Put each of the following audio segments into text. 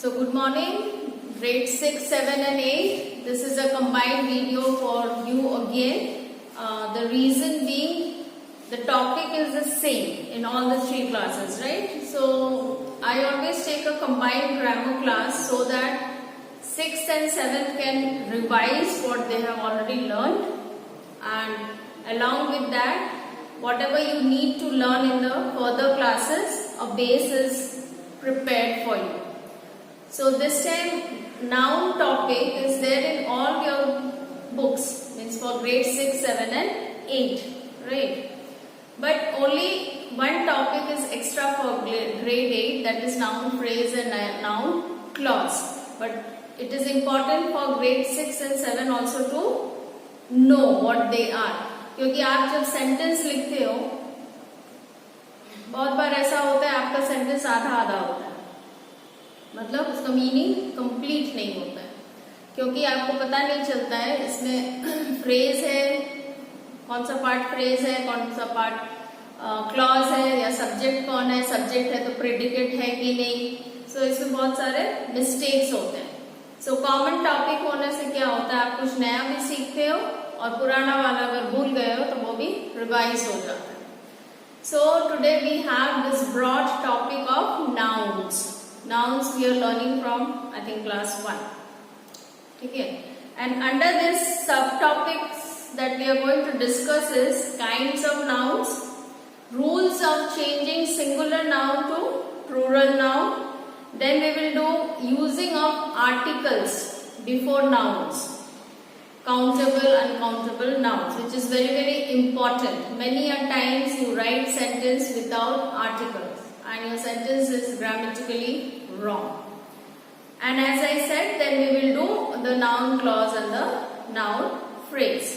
So good morning, grade 6, 7 and 8. This is a combined video for you again. The reason being the topic is the same in all the three classes, right? So I always take a combined grammar class so that 6th and 7th can revise what they have already learned, and along with that whatever you need to learn in the further classes, a base is prepared for you. So this time noun topic is there in all your books, means for grade 6, 7 and 8, right? But only one topic is extra for grade 8, that is noun phrase and noun clause. But it is important for grade 6 and 7 also to know what they are. क्योंकि आप जब sentence लिखते हो बहुत बार ऐसा होता है आपका सेंटेंस आधा आधा होता है, मतलब उसका मीनिंग कंप्लीट नहीं होता है, क्योंकि आपको पता नहीं चलता है इसमें फ्रेज है, कौन सा पार्ट फ्रेज है, कौन सा पार्ट क्लॉज है, या सब्जेक्ट कौन है, सब्जेक्ट है तो प्रेडिकेट है कि नहीं. सो इसमें बहुत सारे मिस्टेक्स होते हैं. सो कॉमन टॉपिक होने से क्या होता है, आप कुछ नया भी सीखते हो और पुराना वाला अगर भूल गए हो तो वो भी रिवाइज हो जाता है. So today we have this broad topic of nouns. Nouns we are learning from, I think, class 1. Okay, and under this subtopics that we are going to discuss is kinds of nouns, rules of changing singular noun to plural noun. Then we will do using of articles before nouns, countable, uncountable nouns, which is very important. Many a times you write sentence without articles and your sentence is grammatically wrong. And as I said, then we will do the noun clause and the noun phrase.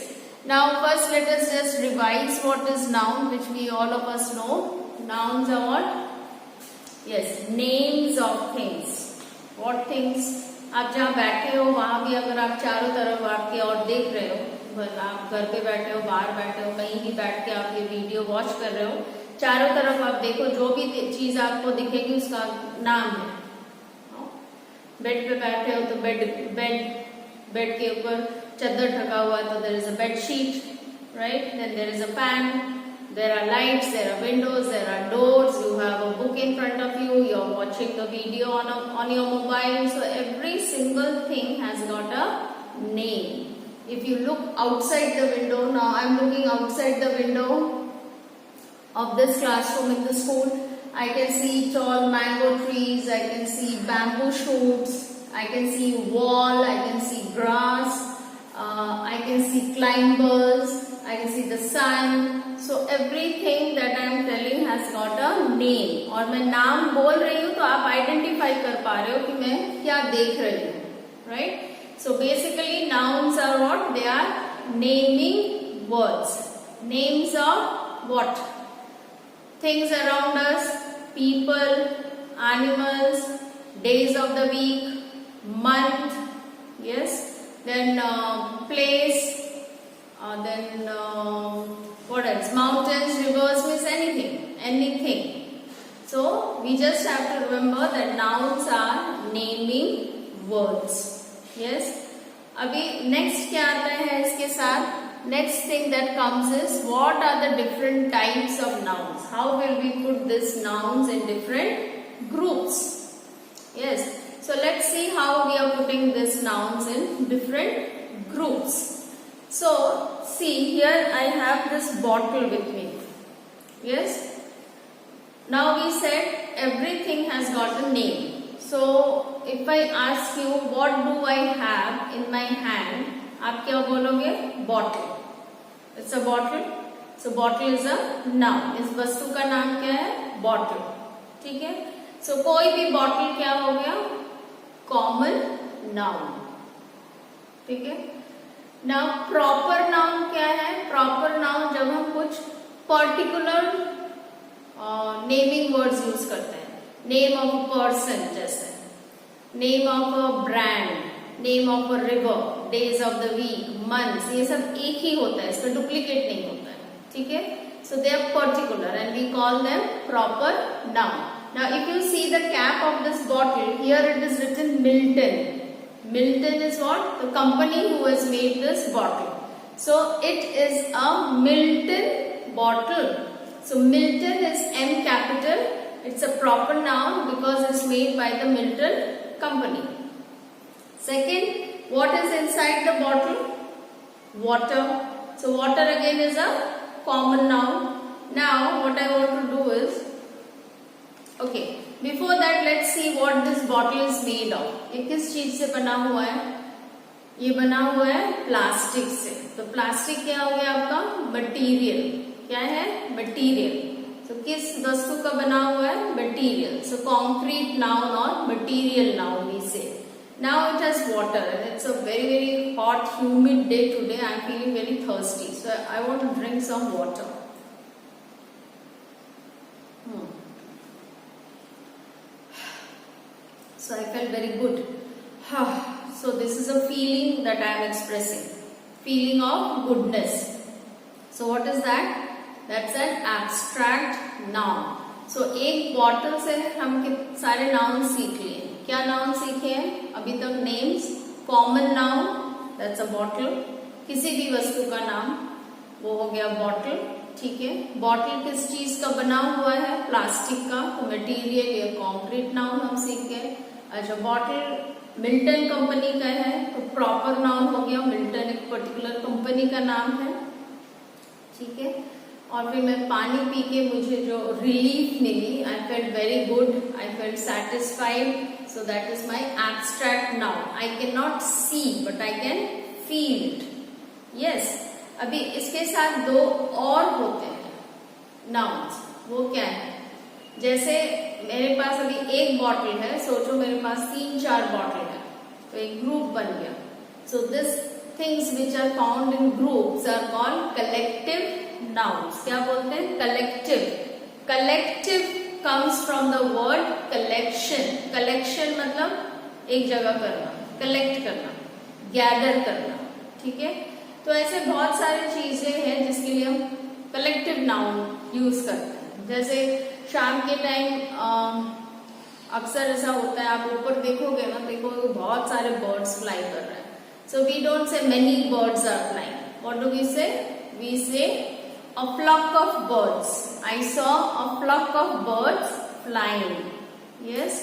Now first let us just revise what is noun, which we all of us know. Nouns are what? Yes, names of things. What things? आप जहाँ बैठे हो वहाँ भी अगर आप चारों तरफ आपके और देख रहे हो, आप घर पे बैठे हो, बाहर बैठे हो, कहीं भी बैठ के आप ये वीडियो वॉच कर रहे हो, चारों तरफ आप देखो, जो भी चीज आपको दिखेगी उसका नाम है. बेड पे बैठे हो तो बेड के ऊपर चादर ढका हुआ है तो there is a bed sheet, right? Then there is a fan, there are lights, there are windows, there are doors, you have a book in front of you, you are watching the video on your mobile. So every single thing has got a name. If you look outside the window, now I am looking outside the window of this classroom in the school. I can see tall mango trees, I can see bamboo shoots, I can see wall, I can see grass, I can see climbers, I can see the sun. So everything that I am telling has got a name. और मैं नाम बोल रही हूँ तो आप identify कर पा रहे हो कि मैं क्या देख रही हूँ, right? So basically nouns are what? They are naming words. Names of what? Things around us, people, animals, days of the week, month, yes, then place, then what else? Mountains, rivers, means anything. So we just have to remember that nouns are naming words. Yes. अभी next क्या आता है इसके साथ? Next thing that comes is what are the different types of nouns? How will we put these nouns in different groups? Yes. So let's see how we are putting these nouns in different groups. So see here I have this bottle with me. Yes. Now we said everything has got a name. So if I ask you what do I have in my hand, आप क्या बोलोगे? Bottle. It's a bottle. So bottle is a noun. इस वस्तु का नाम क्या है? Bottle. ठीक है. सो कोई भी बॉटल क्या हो गया? Common noun. ठीक है. नाउ प्रॉपर नाउन क्या है? प्रॉपर नाउन जब हम कुछ पर्टिकुलर नेमिंग वर्ड्स यूज करते हैं. नेम ऑफ अ पर्सन, जैसे name of a brand, name of a river, days of the week, months, ये सब एक ही होता है, इसमें डुप्लीकेट नहीं होता है. ठीक है. So they are particular and we call them proper noun. Now if you see the cap of this bottle, here it is written Milton. Milton is what? The company who has made this bottle. So it is a Milton bottle. So Milton is M capital. It's a proper noun because it's made by the Milton company. Second, what is inside the bottle? Water. So water again is a common noun. Now what I want to do is, okay, before that let's see what this bottle is made of. ये किस चीज से बना हुआ है? ये बना हुआ है प्लास्टिक से. तो प्लास्टिक क्या हो गया आपका? मटीरियल. क्या है? मटीरियल. तो किस वस्तु का बना हुआ है? मटीरियल. सो कॉन्क्रीट नाउन और मटीरियल नाउन वी से. Now it has water and it's a very hot humid day today. I am feeling very thirsty, so I want to drink some water. So I felt very good. So this is a feeling that I am expressing. Feeling of goodness. So what is that? That's an abstract noun. So एक bottle से हम सारे noun सीख लिए. क्या noun सीखे हैं अभी तक? Names, common noun, that's a bottle. किसी भी वस्तु का नाम, वो हो गया बॉटल. ठीक है. बॉटल किस चीज का बना हुआ है? प्लास्टिक का. तो मटेरियल या कॉन्क्रीट नाउन हम सीख गए. अच्छा, बॉटल मिल्टन कंपनी का है तो प्रॉपर नाउन हो गया. मिल्टन एक पर्टिकुलर कंपनी का नाम है. ठीक है. और फिर मैं पानी पी के मुझे जो रिलीफ मिली, I felt very good, I felt satisfied. So that is my abstract noun. I cannot see but I can feel it. Yes. अभी इसके साथ दो और होते हैं nouns. वो क्या है? जैसे मेरे पास अभी एक बॉटल है, सोचो मेरे पास 3-4 बॉटल है, तो एक ग्रुप बन गया. So this things which are found in groups are called collective nouns. क्या बोलते हैं? collective. collective comes from the word collection. collection मतलब एक जगह करना, collect करना, gather करना. ठीक है. तो ऐसे बहुत सारी चीजें हैं जिसके लिए हम collective noun यूज करते हैं. जैसे शाम के टाइम अक्सर ऐसा होता है, आप ऊपर देखोगे ना, देखोगे बहुत सारे बर्ड्स फ्लाई कर रहे हैं. So we don't say many birds are flying. What do we say? We say a flock of birds. I saw a flock of birds flying. Yes.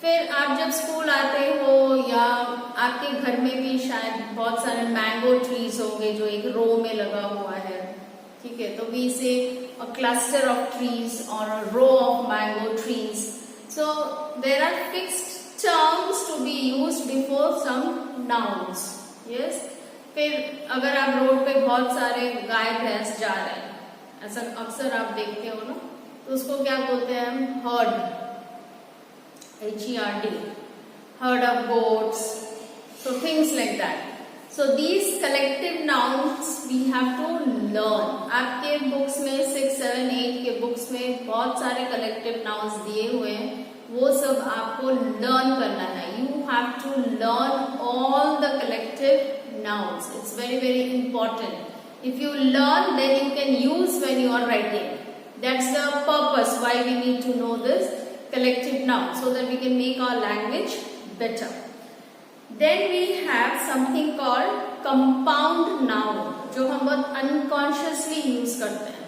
फिर आप जब स्कूल आते हो या आपके घर में भी शायद बहुत सारे मैंगो ट्रीज होंगे जो एक रो में लगा हुआ है. ठीक है. तो वी से a cluster of trees or a row of mango trees. So there are fixed terms to be used before some nouns. Yes. फिर अगर आप रोड पे बहुत सारे गाय भैंस जा रहे हैं, ऐसा अक्सर आप देखते हो ना, तो उसको क्या बोलते हैं हम? Heard. HERD. herd of goats. So things like that. So these collective nouns we have to learn. आपके बुक्स में 6, 7, 8 के बुक्स में बहुत सारे collective nouns दिए हुए हैं, वो सब आपको लर्न करना है. You have to learn all the collective nouns. It's very important. If you learn, then you can use when you are writing. That's the purpose why we need to know this collective noun, so that we can make our language better. Then we have something called compound noun, जो हम बहुत unconsciously use करते हैं.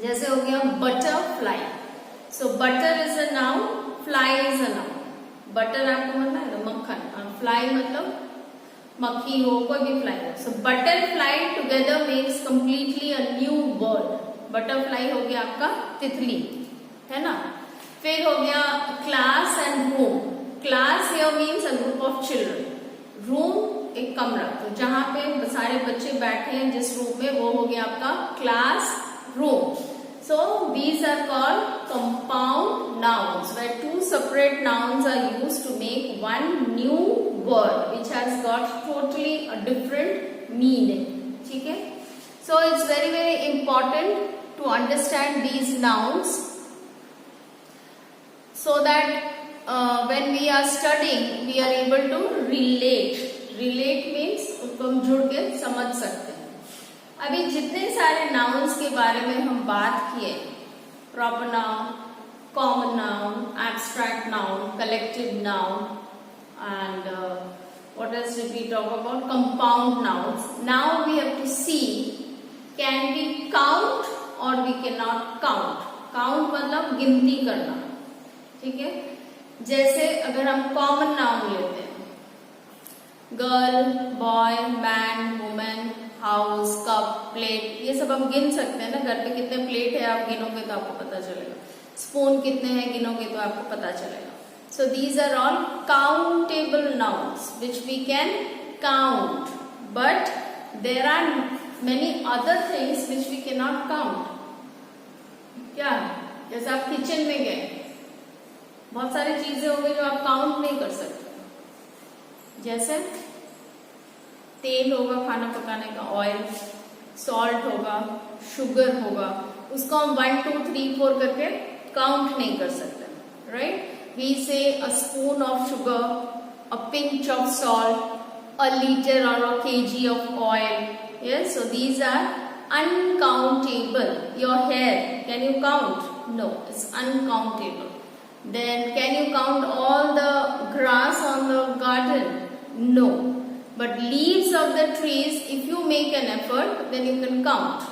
जैसे हो गया butterfly. So butter is a noun, fly is a noun. Butter आपको पता है ना, मक्खन, और fly मतलब मक्खी हो, कोई भी fly हो. So butterfly together makes completely a new word. Butterfly हो गया आपका तितली, है ना. फिर हो गया class and room. Class here means a group of children. Room एक कमरा, तो जहाँ पे सारे बच्चे बैठे हैं जिस रूम में, वो हो गया आपका class room. So these are called compound nouns, where two separate nouns are used to make one new word which has got totally a different meaning. ठीक है. So it's very important to understand these nouns, so that when we are studying we are able to relate. Relate means उसको हम जुड़ के समझ सकते हैं. अभी जितने सारे nouns के बारे में हम बात किए, proper noun, common noun, abstract noun, collective noun, and what else did we talk about? Compound nouns. Now we have to see, can we count or we cannot count. Count मतलब गिनती करना, ठीक है। जैसे अगर हम कॉमन नाउन लेते हैं, girl, boy, man, women, house, cup, plate, ये सब हम गिन सकते हैं ना। घर पे कितने प्लेट है आप गिनोगे तो आपको पता चलेगा। स्पून कितने हैं गिनोगे तो आपको पता चलेगा। So these are all countable nouns which we can count, but there are many other things which we can not count. क्या? जैसे आप किचन में गए, बहुत सारी चीजें होंगी जो आप काउंट नहीं कर सकते। जैसे तेल होगा खाना पकाने का, ऑयल, सॉल्ट होगा, शुगर होगा, उसको हम 1 2 3 4 करके काउंट नहीं कर सकते, right. We say a spoon of sugar, a pinch of salt, a litre और a kg of oil. Yes, so these are uncountable. Your hair, can you count? No, it's uncountable. Then can you count all the grass on the garden? No. But leaves of the trees, if you make an effort, then you can count,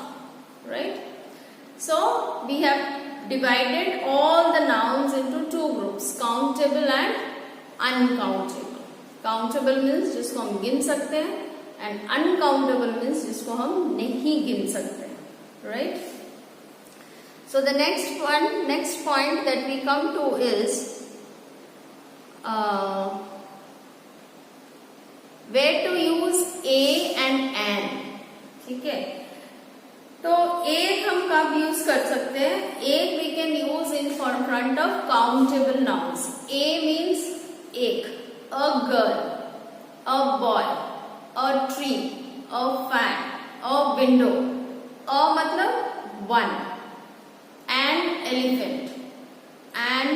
right? So we have divided all the nouns into 2 groups, countable and uncountable. Countable means जिसको हम गिन सकते हैं, and uncountable means जिसको हम नहीं गिन सकते, right? So the next point that we come to is where to use a and an, ठीक है। तो एक हम कब यूज कर सकते हैं? एक we can use in front of countable nouns. A means एक, a girl, a boy, a tree, a fan, a window, a मतलब one, an elephant, and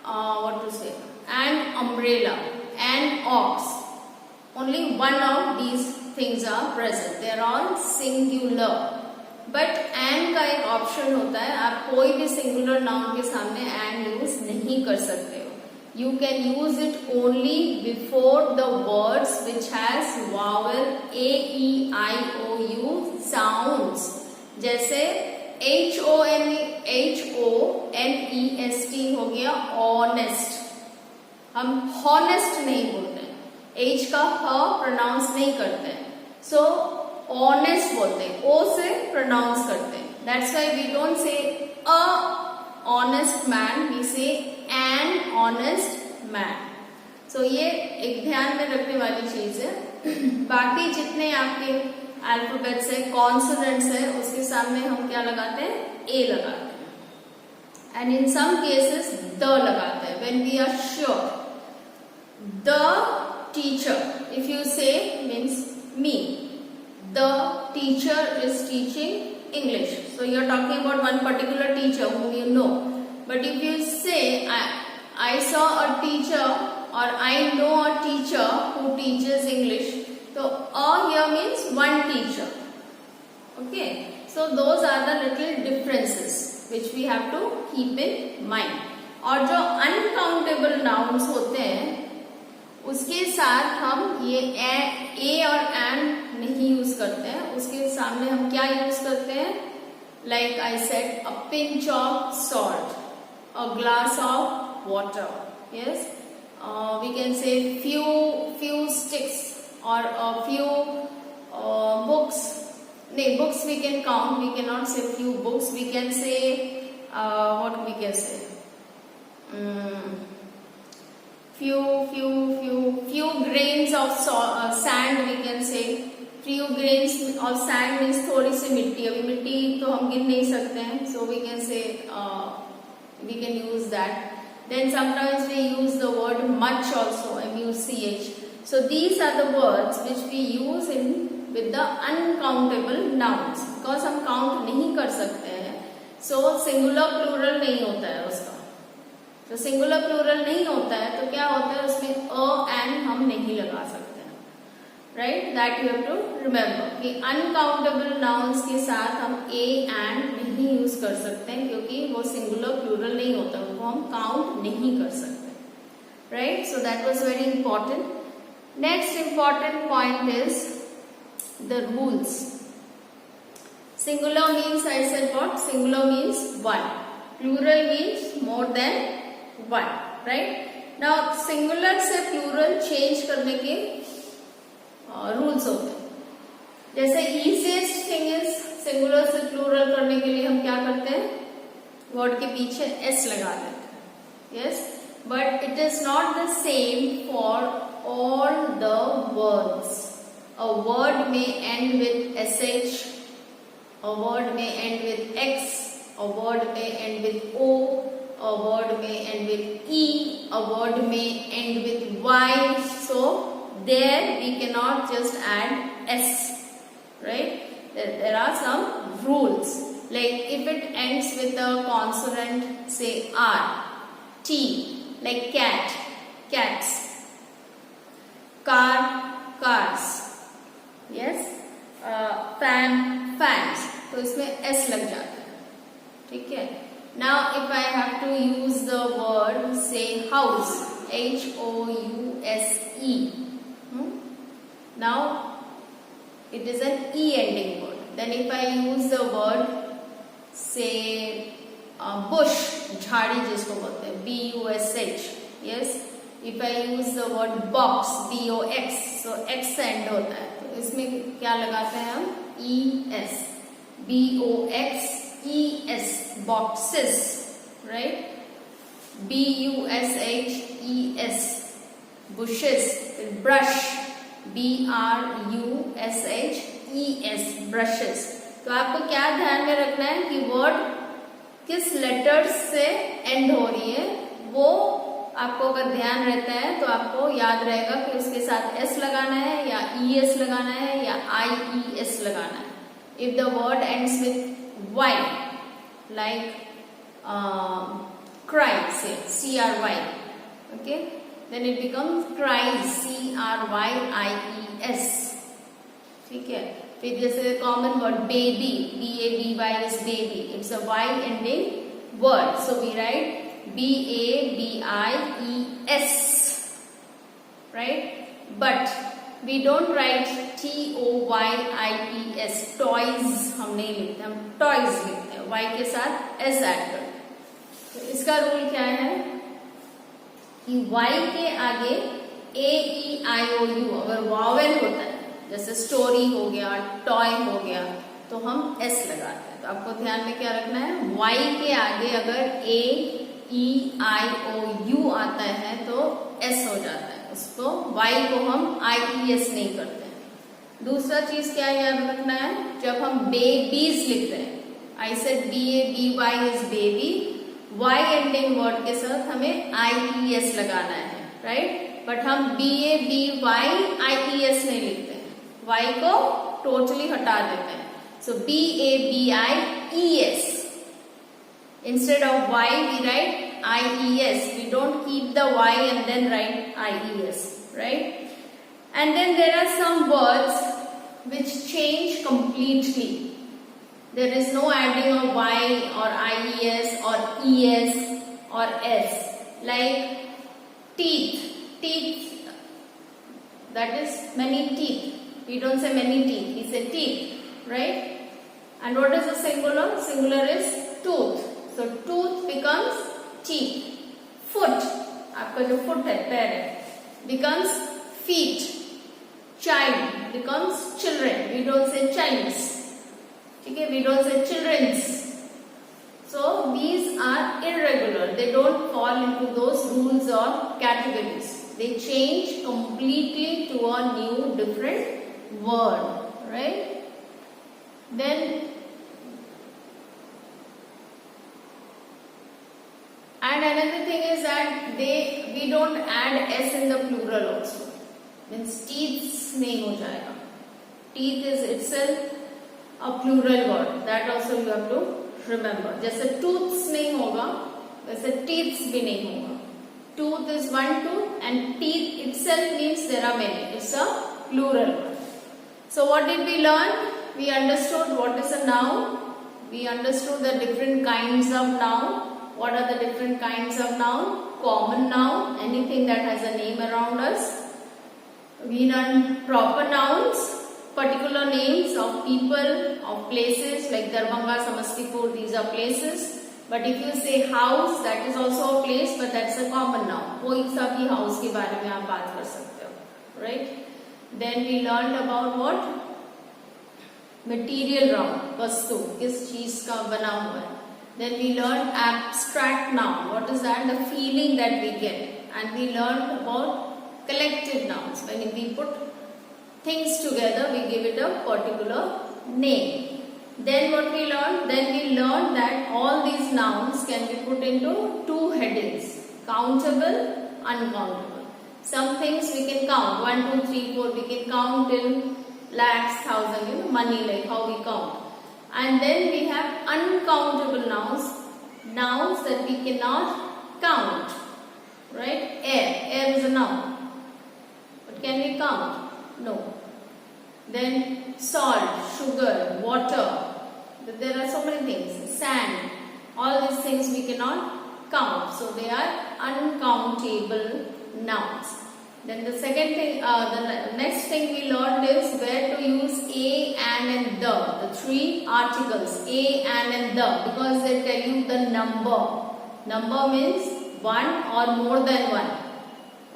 what to say, an umbrella, an ox. Only one of these things are present. They are all singular. But an का एक option होता है, आप कोई भी singular noun के सामने an यूज नहीं कर सकते हो। You can use it only before the words which has vowel a, e, i, o, u sounds. जैसे HONEST हो गया honest, हम honest नहीं बोलते हैं, H का ह प्रोनाउंस नहीं करते हैं, so honest बोलते हैं, O से प्रोनाउंस करते हैं। That's why we don't say a honest man, we say an honest man. So ये एक ध्यान में रखने वाली चीज है। बाकी जितने आपके अल्फाबेट्स है, कॉन्सोनेंट्स है, उसके सामने हम क्या लगाते हैं? A लगाते हैं। And in some cases the लगाते हैं when we are sure. The teacher, if you say, means me. The teacher is teaching English. So you are talking about one particular teacher whom you know. But if you say, I saw a teacher or I know a teacher who teaches English, so a here means one teacher. Okay, so those are the little differences which we have to keep in mind. और जो uncountable nouns होते हैं उसके साथ हम ये ए और N नहीं यूज करते हैं, उसके सामने हम क्या यूज करते हैं? Like I said, a pinch of salt, a glass of water, yes, we can say few sticks or a few books. नहीं, books we can count, we cannot say few books, we can say what we can say, few grains of sand we can say. few grains of sand means थोड़ी सी मिट्टी, अभी मिट्टी तो हम गिन नहीं सकते हैं, so we can say we can use that. Then sometimes we use the word much also, M-U-C-H. So these are the words which we use in with the uncountable nouns, because हम count नहीं कर सकते हैं, so singular plural नहीं होता है उसका। तो सिंगुलर प्लूरल नहीं होता है तो क्या होता है, उसमें अ एन हम नहीं लगा सकते हैं, right. That you have to remember कि अनकाउंटेबल नाउन्स के साथ हम ए एंड नहीं नहीं यूज कर सकते हैं, क्योंकि वो सिंगुलर प्लूरल नहीं होता, उनको हम काउंट नहीं कर सकते, right. So that was very important. Next important point is the rules. Singular means, I said what, singular means one, plural means more than one, right. Now singular से plural change करने के rules होते हैं. जैसे easiest thing is singular से plural करने के लिए हम क्या करते हैं, वर्ड के पीछे एस लगा देते हैं. Yes, but it is not the same for all the words. A word may end with SH, a word may end with X, a word may end with O, a word may end with E, a word may end with Y. So there we cannot just add S, right? There are some rules. Like if it ends with a consonant, say R, T, like cat, cats, car, cars, yes, fan, fans. तो इसमें S लग जाता है, ठीक है. Now if I have to use the word say house, HOUSE, now it is an E ending word. Then if I use the word say bush, झाड़ी जिसको बोलते हैं, BUSH, yes. If I use the word box, BOX, so X end होता है, तो इसमें क्या लगाते हैं हम, ES, BOXES, boxes, right? BUSHES, bushes. Brush, BRUSHES, brushes. तो आपको क्या ध्यान में रखना है कि वर्ड किस लेटर्स से एंड हो रही है, वो आपको अगर ध्यान रहता है तो आपको याद रहेगा कि उसके साथ एस लगाना है या ES लगाना है या IES लगाना है. If the word ends with Y, like cry, say CRY, okay, then it becomes cries, CRYIES, ठीक है. फिर जैसे common word baby, BABY is baby, it's a Y ending word, so we write BABIES, right? But we don't write TOYIES, toys हम नहीं लिखते, हम toys लिखते हैं, Y के साथ S ऐड करते हैं. तो इसका रूल क्या है कि Y के आगे AEIOU अगर वावेल होता है, जैसे स्टोरी हो गया, टॉय हो गया, तो हम S लगाते हैं. तो आपको ध्यान में क्या रखना है, Y के आगे अगर AEIOU आता है तो S हो जाता है, उसको Y को हम IES नहीं करते हैं. दूसरा चीज क्या याद रखना है, जब हम बेबीज लिखते हैं, I said BABY is baby, Y ending word के साथ हमें IES लगाना है, राइट. बट हम BABY IES नहीं लिखते हैं, Y को टोटली हटा देते हैं. सो BABIES, instead of Y we write IES. We don't keep the Y and then write IES, right? And then there are some words which change completely. There is no adding of Y or IES or ES or S. Like teeth. Teeth, that is many teeth. We don't say many teeth, we say teeth, right? And what is the singular? Singular is tooth. So tooth becomes teeth. Foot, आपका जो foot है, पैर है, becomes feet. Child becomes children. We don't say childs. Okay, we don't say children's. So these are irregular. They don't fall into those rules or categories. They change completely to a new, different word, right? Then and another thing is that we don't add S in the plural also. Means teeth नहीं हो जाएगा. Teeth is itself a plural word. That also you have to remember. जैसे tooths नहीं होगा, वैसे teeths भी नहीं होगा. Tooth is one tooth and teeth itself means there are many. It's a plural word. So what did we learn? We understood what is a noun. We understood the different kinds of noun. What are the different kinds of noun? Common noun, anything that has a name around us. We learned proper nouns, particular names of people, of places like Darbhanga, Samastipur, these are places. But if you say house, that is also a place, but that's a common noun. कोई सा भी house के बारे में आप बात कर सकते हो, right? Then we learned about what? Material noun, वस्तु, किस चीज का बना हुआ है. Then we learned abstract noun. What is that? The feeling that we get. And we learned about collective nouns. When we put things together, we give it a particular name. Then what we learned? Then we learned that all these nouns can be put into two headings. Countable, uncountable. Some things we can count. 1, 2, 3, 4. We can count till lakhs, thousand, money, like how we count. And then we have uncountable nouns. Nouns that we cannot count. Right? Air is a noun. But can we count? No. Then salt, sugar, water. There are so many things. Sand. All these things we cannot count. So they are uncountable nouns. Then the second thing, the next thing we learned is where to use a, and the. The three articles, a, and the, because they tell you the number. Number means one or more than one.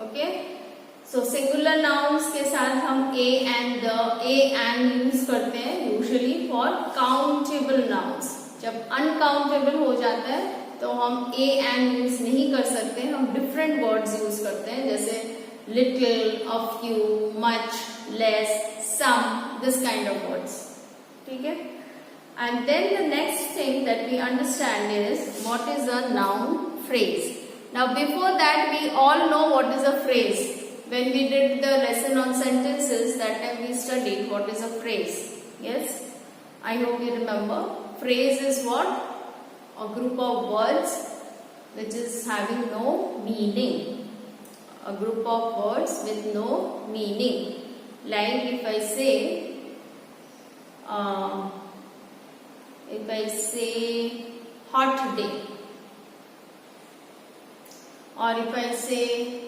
Okay? So singular nouns के साथ हम a and use करते हैं usually for countable nouns. जब uncountable हो जाता है तो हम a and use नहीं कर सकते, हम different words use करते हैं, जैसे little, a few, much, less, some, this kind of words. ठीक है? And then the next thing that we understand is what is a noun phrase. Now before that we all know what is a phrase. When we did the lesson on sentences, that time we studied what is a phrase. Yes? I hope you remember. Phrase is what? A group of words which is having no meaning. A group of words with no meaning. Like if I say hot day, or if I say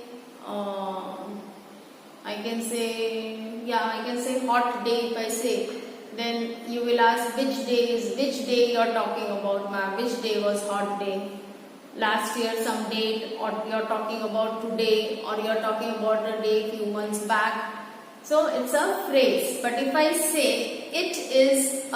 I can say hot day. If I say, then you will ask which day you are talking about, ma'am. Which day was hot day? Last year some date, or you are talking about today, or you are talking about the day few months back. So it's a phrase. But if I say it is a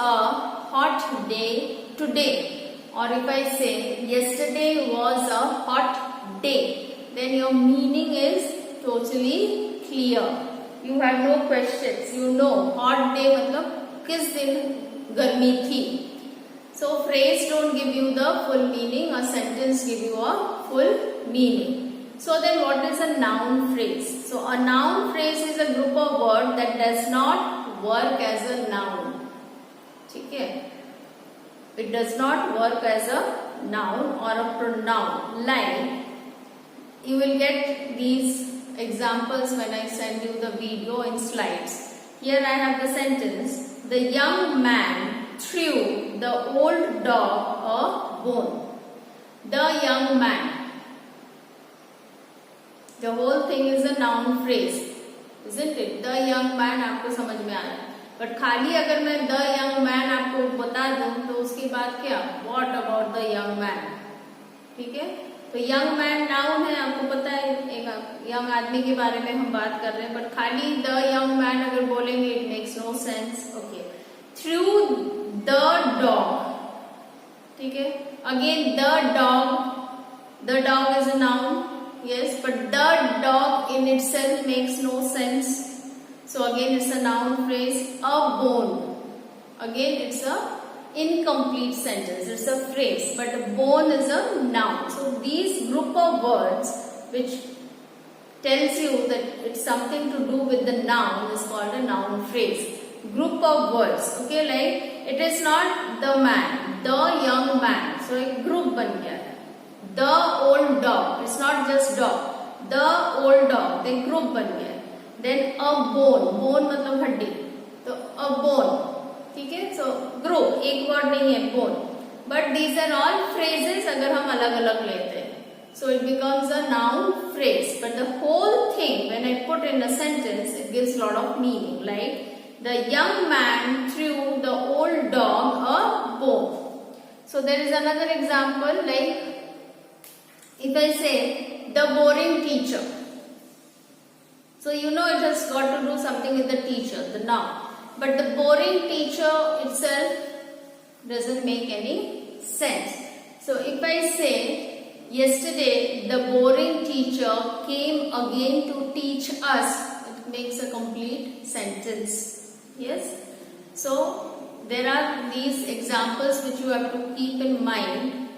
hot day today, or if I say yesterday was a hot day, then your meaning is totally clear. You have no questions. You know hot day मतलब किस दिन गर्मी थी. So phrase don't give you the full meaning. A sentence give you a full meaning. So then what is a noun phrase? So a noun phrase is a group of words that does not work as a noun. ठीक है? It does not work as a noun or a pronoun. Like you will get these examples when I send you the video in slides. Here I have the sentence. The young man threw the old dog a bone. The young man. The whole thing is a noun phrase, isn't it? The young man आपको समझ में आ रहा है. But खाली अगर मैं the young man आपको बता दूं तो उसके बाद क्या? What about the young man? ठीक है? तो young man noun है, आपको पता है, एक young आदमी के बारे में हम बात कर रहे हैं. But खाली the young man अगर बोलेंगे it makes no sense. Okay. Threw the dog. ठीक है? Again the dog is a noun. Yes, but the dog in itself makes no sense. So again it's a noun phrase. A bone. Again it's a incomplete sentence. It's a phrase, but a bone is a noun. So these group of words which tells you that it's something to do with the noun is called a noun phrase. Group of words. Okay, like it is not the man, the young man. So a group ban gaya hai. The old dog. It's not just dog. The old dog. The group ban gaya hai. Then a bone. Bone मतलब हड्डी. तो a bone. ठीक है? So group. एक word नहीं है bone. but these are all phrases अगर हम अलग अलग लेते हैं. So it becomes a noun phrase. But the whole thing, when I put in a sentence, it gives a lot of meaning. Like the young man threw the old dog a bone. So there is another example, like if I say the boring teacher. So you know it has got to do something with the teacher, the noun. But the boring teacher itself doesn't make any sense. So if I say yesterday the boring teacher came again to teach us, it makes a complete sentence. Yes. So there are these examples which you have to keep in mind,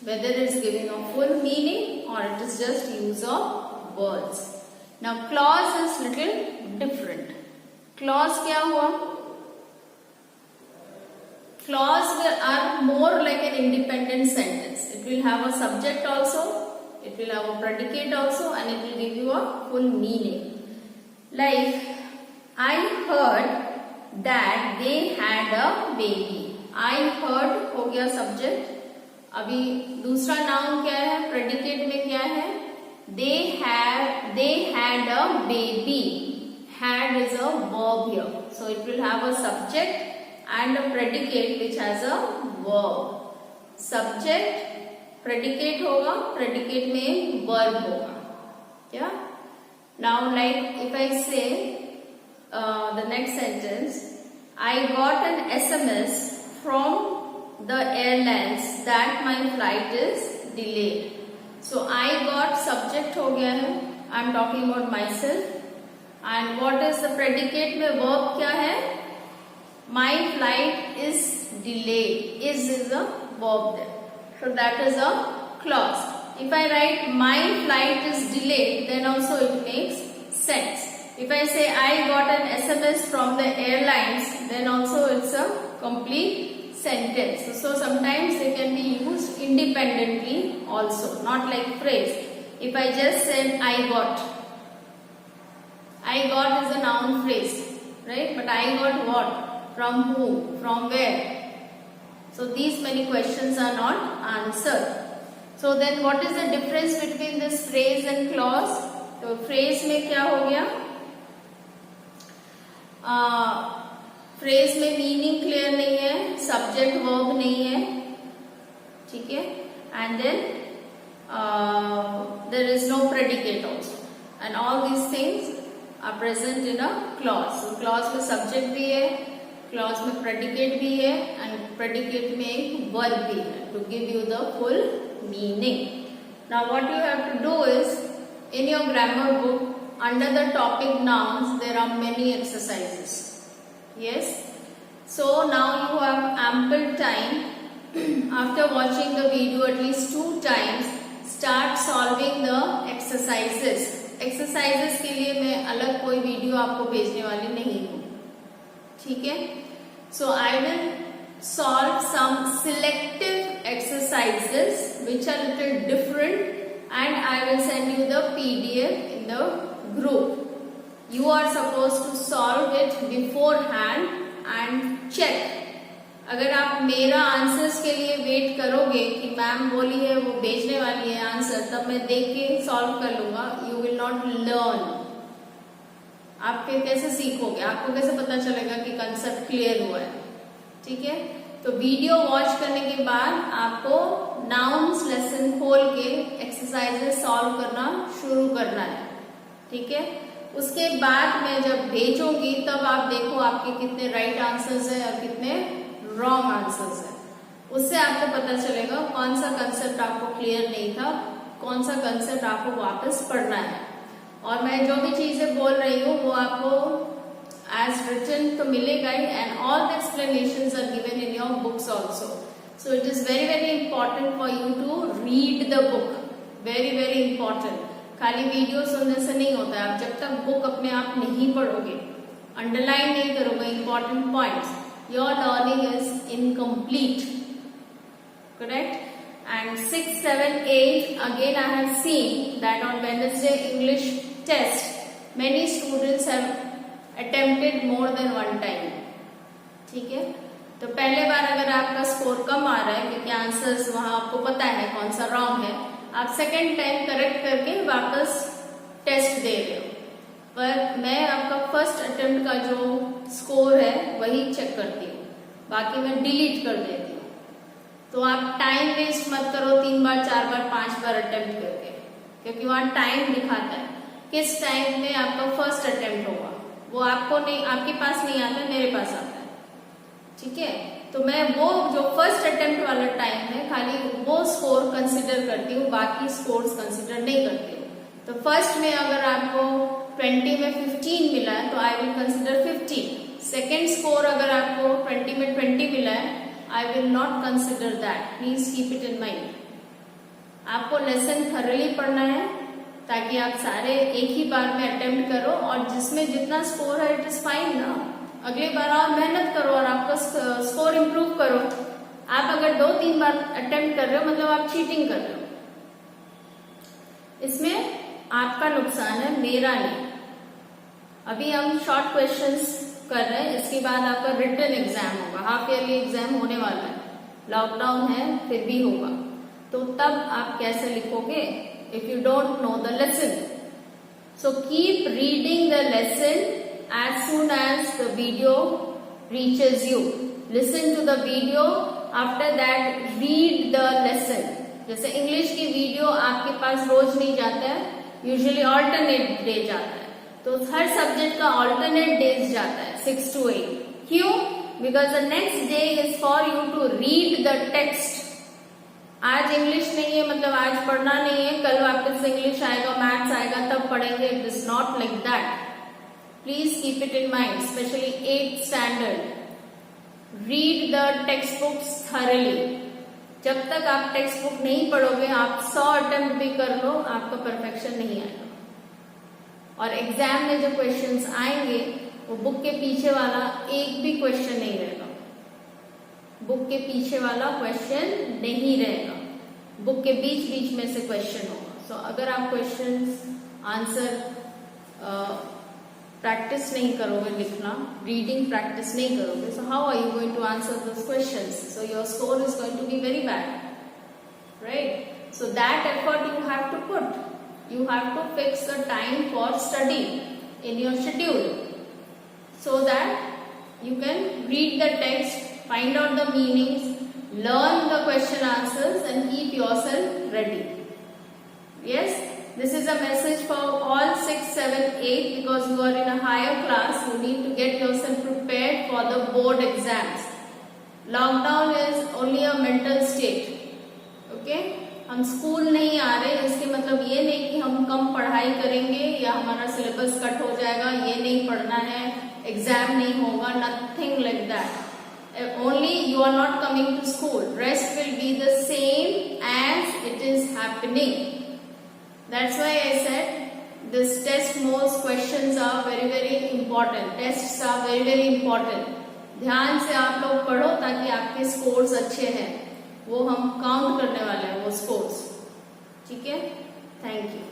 whether it's giving a full meaning or it is just use of words. Now clause is little different. Clause क्या हुआ? Clause are more like an independent sentence. It will have a subject also, it will have a predicate also, and it will give you a full meaning. Like I heard that they had a baby. I heard हो गया subject. अभी दूसरा noun क्या है? Predicate में क्या है? They had a baby. Had is a verb here. So it will have a subject and a predicate which has a verb. Subject, predicate होगा, predicate में verb होगा. Yeah. Now like if I say the next sentence, I got an SMS from the airlines that my flight is delayed. So I got subject हो गया है. I am talking about myself. And what is the predicate में verb क्या है? My flight is delayed. Is a verb there. So that is a clause. If I write my flight is delayed, then also it makes sense. If I say I got an SMS from the airlines, then also it's a complete sentence. So sometimes they can be used independently also, not like phrase. If I just said I got is a noun phrase, right? But I got what? From whom? From where? So these many questions are not answered. So then what is the difference between this phrase and clause? तो phrase में क्या हो गया? phrase में meaning clear नहीं है, subject verb नहीं है, ठीक है? And then there is no predicate also. And all these things are present in a clause. So clause में subject भी है, clause में predicate भी है, and predicate में एक verb भी है to give you the full meaning. Now what you have to do is, in your grammar book, under the topic nouns, there are many exercises. Yes. So now you have ample time. After watching the video at least 2 times, start solving the exercises. Exercises के लिए मैं अलग कोई video आपको भेजने वाली नहीं हूँ, ठीक है? So I will solve some selective exercises which are little different, and I will send you the PDF in the group. You are supposed to solve it beforehand and check. अगर आप मेरा आंसर्स के लिए wait करोगे कि ma'am बोली है वो भेजने वाली है आंसर, तब मैं देख के सॉल्व कर लूंगा, यू विल नॉट लर्न. आप फिर कैसे सीखोगे? आपको कैसे पता चलेगा कि कंसेप्ट क्लियर हुआ है? ठीक है. तो वीडियो वॉच करने के बाद आपको नाउन्स लेसन खोल के एक्सरसाइजेस सॉल्व करना शुरू करना है, ठीक है? उसके बाद मैं जब भेजूंगी तब आप देखो आपके कितने राइट आंसर्स हैं और कितने रॉन्ग आंसर्स है. उससे आपको पता चलेगा कौन सा कंसेप्ट आपको क्लियर नहीं था, कौन सा कंसेप्ट आपको वापस पढ़ना है. और मैं जो भी चीजें बोल रही हूँ वो आपको एज रिटन तो मिलेगा ही, and all the explanations are given in your books also. So it is very very important for you to read the book. Very very important. खाली वीडियो सुनने से नहीं होता है. आप जब तक बुक अपने आप नहीं पढ़ोगे, अंडरलाइन नहीं करोगे important points, your learning is incomplete. Correct? And 6, 7, 8, again I have seen that on Wednesday English test, many students have attempted more than one time. ठीक है? तो पहले बार अगर आपका स्कोर कम आ रहा है क्योंकि आंसर्स वहां आपको पता है कौन सा रॉन्ग है, आप सेकेंड टाइम करेक्ट करके वापस टेस्ट दे रहे हो। पर मैं आपका फर्स्ट अटेम्प्ट का जो स्कोर है वही चेक करती हूँ, बाकी मैं डिलीट कर देती हूँ। तो आप टाइम वेस्ट मत करो 3 बार 4 बार 5 बार अटेम्प्ट करके, क्योंकि वहां टाइम दिखाता है किस टाइम में आपका फर्स्ट अटेम्प्ट होगा। वो आपको नहीं, आपके पास नहीं आता, मेरे पास आता है, ठीक है। तो मैं वो जो फर्स्ट अटेम्प्ट वाला टाइम है खाली वो स्कोर कंसिडर करती हूँ, बाकी स्कोर्स कंसिडर नहीं करती हूँ। तो फर्स्ट में अगर आपको 20 में 15 मिला है तो I will consider 15। Second score अगर आपको 20 में 20 मिला है, I will not consider that. Please keep it in mind. आपको लेसन थरली पढ़ना है ताकि आप सारे एक ही बार में अटेम्प्ट करो, और जिसमें जितना स्कोर है इट इज फाइन ना। अगली बार और मेहनत करो और आपका स्कोर इंप्रूव करो। आप अगर 2-3 बार अटेम्प्ट कर रहे हो मतलब आप चीटिंग कर रहे हो, इसमें आपका नुकसान है, मेरा नहीं। अभी हम शॉर्ट क्वेश्चंस कर रहे हैं, इसके बाद आपका रिटन एग्जाम होगा, हाफ ईयरली एग्जाम होने वाला है। लॉकडाउन है फिर भी होगा, तो तब आप कैसे लिखोगे if you don't know the lesson. So keep reading the lesson as soon as the video reaches you. Listen to the video, after that read the lesson. जैसे इंग्लिश की वीडियो आपके पास रोज नहीं जाता है, यूजुअली ऑल्टरनेट डे जाता है, तो हर सब्जेक्ट का ऑल्टरनेट डेज जाता है 6 to 8। क्यों? Because the next day is for you to read the text. आज इंग्लिश नहीं है मतलब आज पढ़ना नहीं है, कल वापस इंग्लिश आएगा, मैथ्स आएगा, तब पढ़ेंगे। It is not like that. Please keep it in mind, especially 8th standard. Read the textbooks thoroughly. जब तक आप टेक्स्ट बुक नहीं पढ़ोगे, आप 100 अटेम्प्ट भी कर लो, आपका परफेक्शन नहीं आएगा। और एग्जाम में जो क्वेश्चंस आएंगे वो बुक के पीछे वाला एक भी क्वेश्चन नहीं रहेगा। बुक के पीछे वाला क्वेश्चन नहीं रहेगा, बुक के बीच बीच में से क्वेश्चन होगा। सो अगर आप क्वेश्चंस आंसर प्रैक्टिस नहीं करोगे, लिखना रीडिंग प्रैक्टिस नहीं करोगे, so how are you going to answer those questions? So your score is going to be very bad, right? So that effort you have to put, you have to fix the time for study in your schedule so that you can read the text, find out the meanings, learn the question answers and keep yourself ready. Yes, this is a message for all 6, 7, 8 because you are in a higher class. You need to get yourself prepared for the board exams. Lockdown is only a mental state. Okay? हम school नहीं आ रहे, इसके मतलब ये नहीं कि हम कम पढ़ाई करेंगे या हमारा सिलेबस कट हो जाएगा, ये नहीं पढ़ना है, एग्जाम नहीं होगा, nothing like that. Only you are not coming to school, rest will be the same as it is happening. That's why I said this test most questions are very very important, tests are very very important. ध्यान से आप लोग पढ़ो ताकि आपके scores अच्छे हैं, वो हम काउंट करने वाले हैं वो स्कोर्स, ठीक है? Thank you.